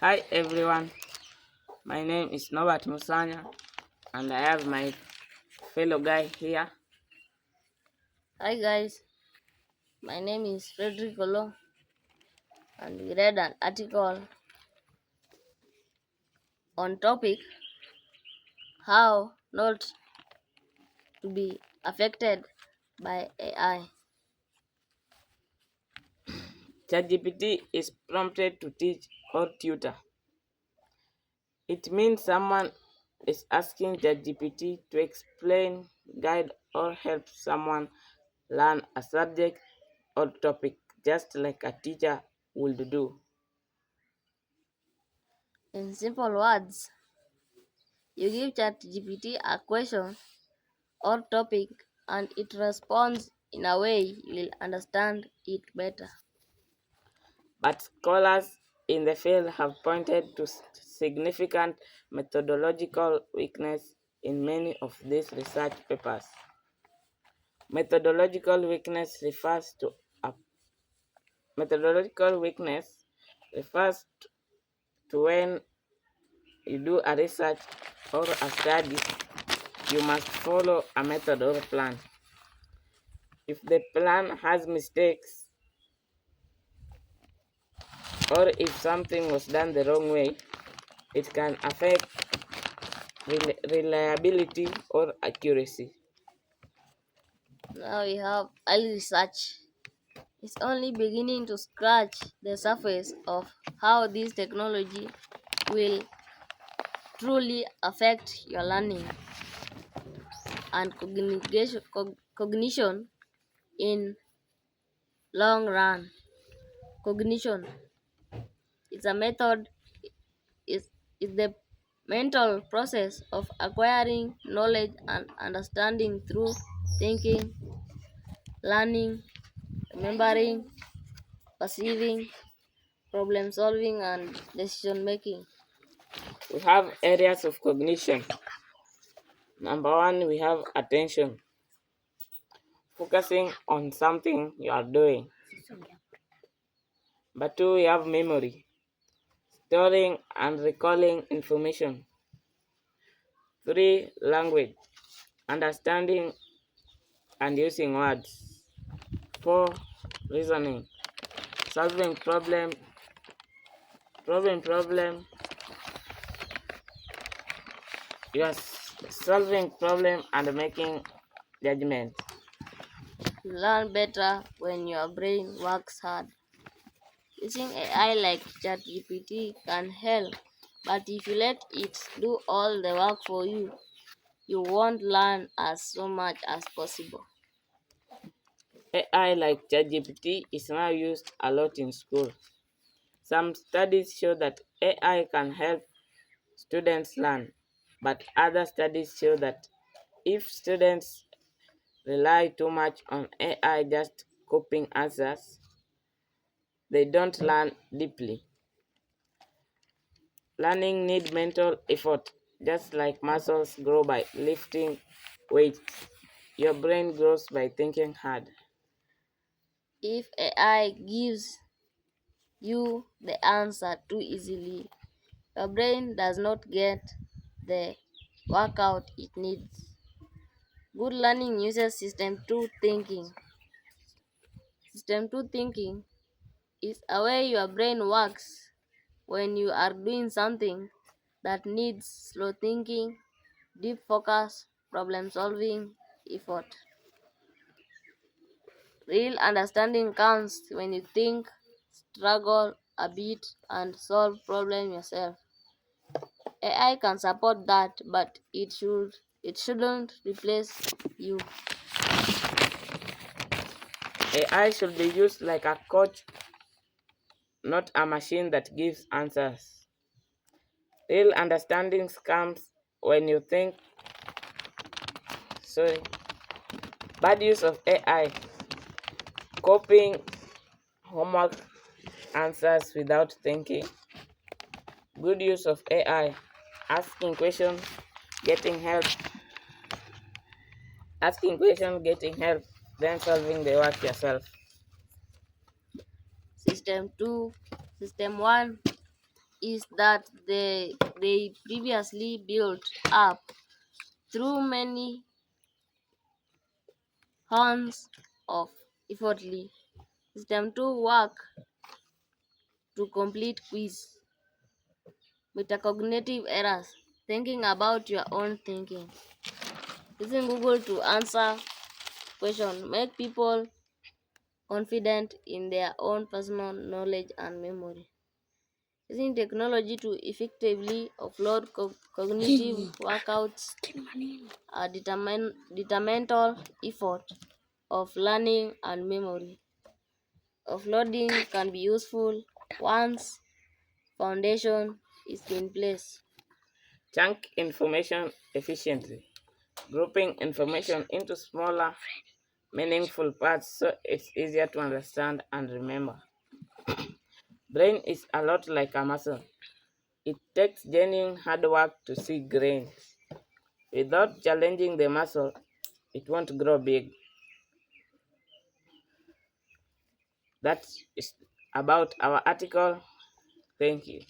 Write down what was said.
Hi everyone, my name is Norbert Musanya and I have my fellow guy here. Hi guys, my name is Frederick Olo and we read an article on topic how not to be affected by AI. ChatGPT is prompted to teach or tutor. It means someone is asking ChatGPT to explain, guide or help someone learn a subject or topic just like a teacher would do. In simple words, you give ChatGPT a question or topic and it responds in a way you will understand it better. But scholars in the field have pointed to significant methodological weakness in many of these research papers. Methodological weakness refers to a methodological weakness refers to when you do a research or a study, you must follow a method or a plan. If the plan has mistakes or if something was done the wrong way, it can affect reliability or accuracy. Now we have early research. It's only beginning to scratch the surface of how this technology will truly affect your learning and cognition in long run. Cognition is a method is, is the mental process of acquiring knowledge and understanding through thinking, learning, remembering, perceiving, problem solving and decision making. We have areas of cognition. Number one, we have attention, focusing on something you are doing. Number two, we have memory, storing and recalling information. Three, language, understanding and using words. Four, reasoning, solving problem. You are solving problem and making judgment. You learn better when your brain works hard. Using AI like ChatGPT can help, but if you let it do all the work for you, you won't learn as so much as possible. AI like ChatGPT is now used a lot in school. Some studies show that AI can help students learn, but other studies show that if students rely too much on AI just copying answers, they don't learn deeply. Learning needs mental effort, just like muscles grow by lifting weights. Your brain grows by thinking hard. If AI gives you the answer too easily, your brain does not get the workout it needs. Good learning uses system 2 thinking. System 2 thinking is a way your brain works when you are doing something that needs slow thinking, deep focus, problem solving, effort. Real understanding comes when you think, struggle a bit, and solve problem yourself. AI can support that, but it shouldn't replace you. AI should be used like a coach, not a machine that gives answers. Real understanding comes when you think. Sorry. Bad use of AI, copying homework answers without thinking. Good use of AI, asking questions, getting help, getting help, then solving the work yourself. System 2, System 1 is that they previously built up through many horns of effortly system to work to complete quiz metacognitive errors, thinking about your own thinking. Using Google to answer questions make people confident in their own personal knowledge and memory. Using technology to effectively offload cognitive workouts a detrimental effort of learning and memory. Offloading can be useful once foundation is in place. Chunk information efficiently. Grouping information into smaller, meaningful parts so it's easier to understand and remember. Brain is a lot like a muscle. It takes genuine hard work to see grains. Without challenging the muscle, it won't grow big. That is about our article. Thank you.